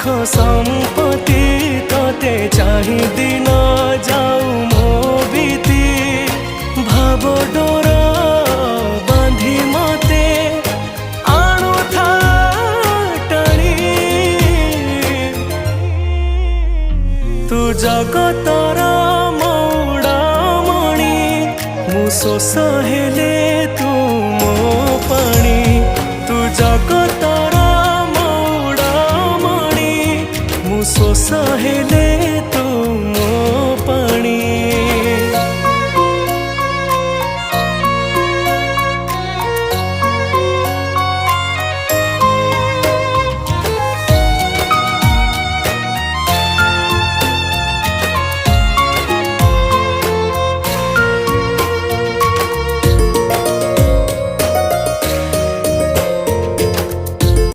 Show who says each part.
Speaker 1: संपत्ति तोते चाही दिन जाऊ मो बीती भाव डोर बांधी मते आणु था टाणी तू जगतर मौड़ामणि मु शोष हेले तू मो पाणी तू जगत